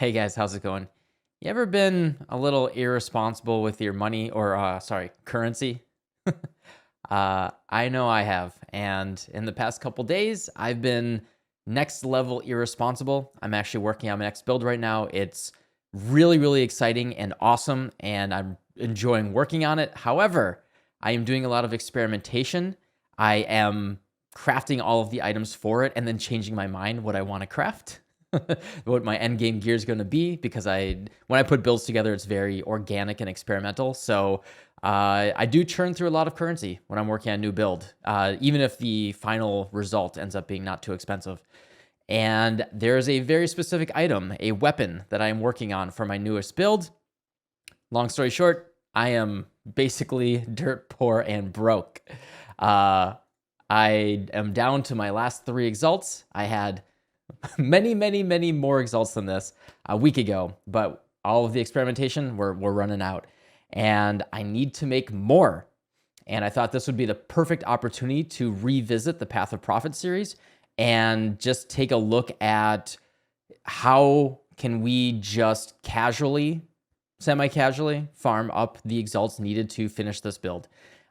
Hey guys, how's it going? You ever been a little irresponsible with your money or, currency? I know I have. And in the past couple days, I've been next level irresponsible. I'm actually working on my next build right now. It's really, really exciting and awesome, and I'm enjoying working on it. However, I am doing a lot of experimentation. I am crafting all of the items for it and then changing my mind what I want to craft. What my end game gear is going to be, because when I put builds together, it's very organic and experimental. So I do churn through a lot of currency when I'm working on a new build, even if the final result ends up being not too expensive. And there's a very specific item, a weapon that I am working on for my newest build. Long story short, I am basically dirt poor and broke. I am down to my last 3 exalts. I had many, many, many more exalts than this a week ago, but all of the experimentation, we're running out. And I need to make more. And I thought this would be the perfect opportunity to revisit the Path of Profit series and just take a look at how can we just casually, semi-casually, farm up the exalts needed to finish this build.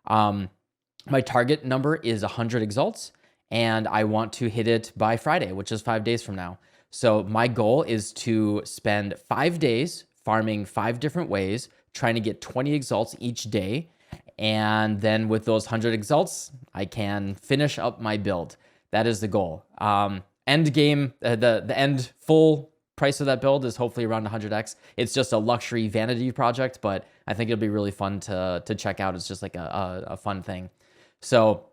My target number is 100 exalts, and I want to hit it by Friday, which is 5 days from now. So my goal is to spend 5 days farming 5 different ways, trying to get 20 exalts each day. And then with those 100 exalts, I can finish up my build. That is the goal. End game, the end full price of that build is hopefully around 100x. It's just a luxury vanity project, but I think it'll be really fun to check out. It's just like a fun thing. So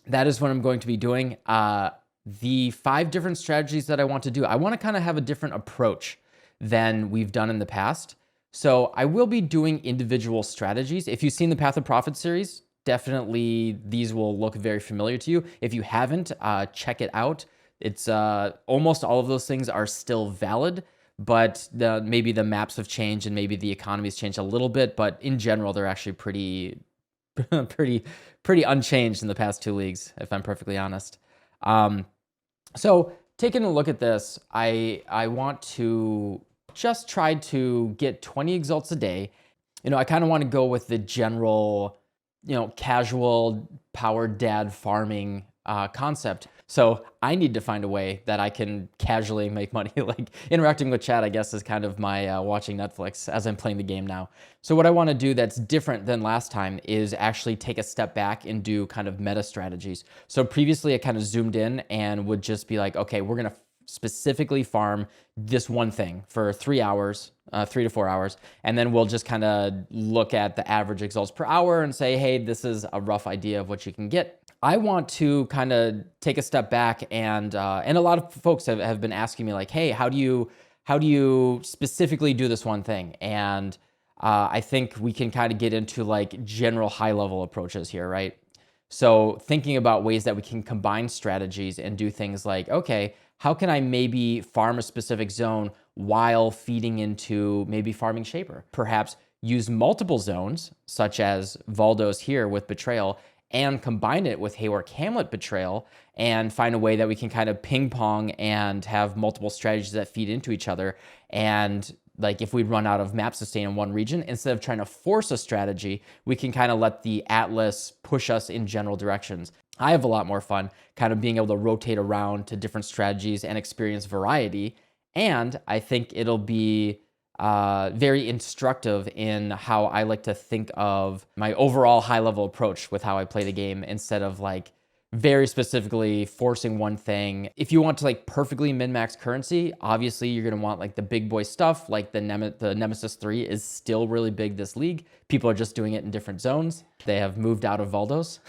that is what I'm going to be doing. The 5 different strategies that I want to do, I want to kind of have a different approach than we've done in the past. So I will be doing individual strategies. If you've seen the Path of Profit series, definitely these will look very familiar to you. If you haven't, check it out. It's almost all of those things are still valid, but maybe the maps have changed and maybe the economy's changed a little bit. But in general, they're actually pretty unchanged in the past 2 leagues, if I'm perfectly honest. So taking a look at this, I want to just try to get 20 exalts a day. I kind of want to go with the general, casual power dad farming concept. So I need to find a way that I can casually make money. Like interacting with chat, I guess, is kind of my watching Netflix as I'm playing the game now. So what I want to do that's different than last time is actually take a step back and do kind of meta strategies. So previously I kind of zoomed in and would just be like, okay, we're going to specifically farm this one thing for 3 hours, 3 to 4 hours. And then we'll just kind of look at the average exalts per hour and say, hey, this is a rough idea of what you can get. I want to kind of take a step back, and a lot of folks have been asking me like, hey, how do you specifically do this one thing? And I think we can kind of get into like general high level approaches here, right? So thinking about ways that we can combine strategies and do things like, okay, how can I maybe farm a specific zone while feeding into maybe farming Shaper? Perhaps use multiple zones, such as Valdo's here with Betrayal, and combine it with Haywark Hamlet Betrayal and find a way that we can kind of ping pong and have multiple strategies that feed into each other. And like if we run out of map sustain in one region, instead of trying to force a strategy, we can kind of let the Atlas push us in general directions. I have a lot more fun kind of being able to rotate around to different strategies and experience variety. And I think it'll be very instructive in how I like to think of my overall high-level approach with how I play the game, instead of like very specifically forcing one thing. If you want to like perfectly min-max currency, obviously you're going to want like the big boy stuff, like the Nemesis 3 is still really big this league. People are just doing it in different zones. They have moved out of Valdos.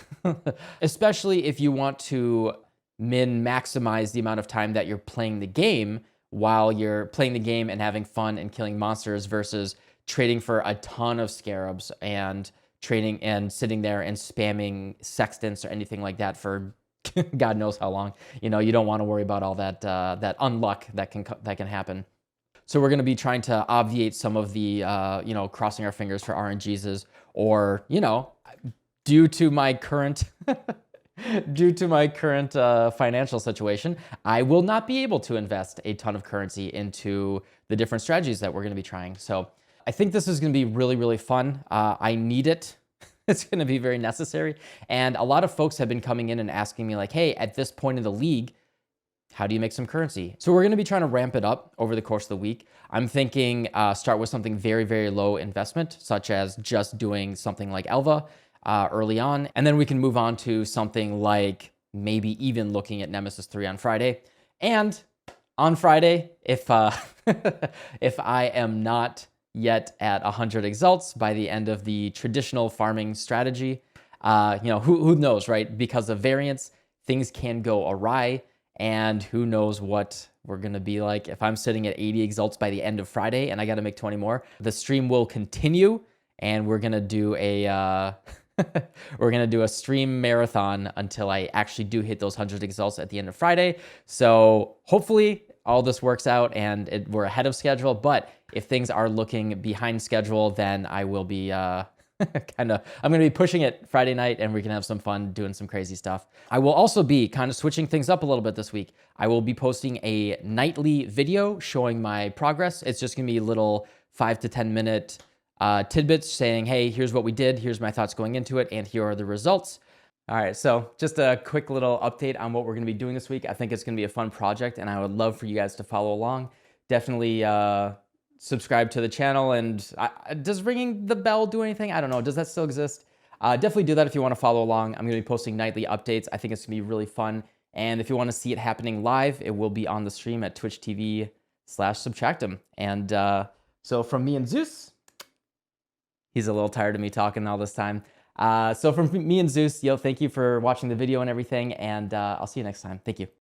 Especially if you want to min-maximize the amount of time that you're playing the game while you're playing the game and having fun and killing monsters, versus trading for a ton of scarabs and trading and sitting there and spamming sextants or anything like that for God knows how long. You don't want to worry about all that that unluck that can happen. So we're going to be trying to obviate some of the crossing our fingers for RNGs, or due to my current due to my current financial situation, I will not be able to invest a ton of currency into the different strategies that we're going to be trying. So I think this is going to be really, really fun. I need it. It's going to be very necessary. And a lot of folks have been coming in and asking me like, hey, at this point in the league, how do you make some currency? So we're going to be trying to ramp it up over the course of the week. I'm thinking start with something very, very low investment, such as just doing something like Elva early on. And then we can move on to something like maybe even looking at Nemesis 3 on Friday. And on Friday, if if I am not yet at 100 exalts by the end of the traditional farming strategy, who knows, right? Because of variance, things can go awry. And who knows what we're going to be like. If I'm sitting at 80 exalts by the end of Friday and I got to make 20 more, the stream will continue and we're going to do a stream marathon until I actually do hit those 100 exalts at the end of Friday. So hopefully all this works out and we're ahead of schedule. But if things are looking behind schedule, then I will be I'm going to be pushing it Friday night and we can have some fun doing some crazy stuff. I will also be kind of switching things up a little bit this week. I will be posting a nightly video showing my progress. It's just going to be little 5 to 10 minute tidbits saying, hey, here's what we did. Here's my thoughts going into it. And here are the results. All right, so just a quick little update on what we're going to be doing this week. I think it's going to be a fun project and I would love for you guys to follow along. Definitely subscribe to the channel, and does ringing the bell do anything? I don't know. Does that still exist? Definitely do that if you want to follow along. I'm going to be posting nightly updates. I think it's going to be really fun. And if you want to see it happening live, it will be on the stream at Twitch TV/Subtractem. And so from me and Zeus, he's a little tired of me talking all this time. So from me and Zeus, thank you for watching the video and everything. And I'll see you next time. Thank you.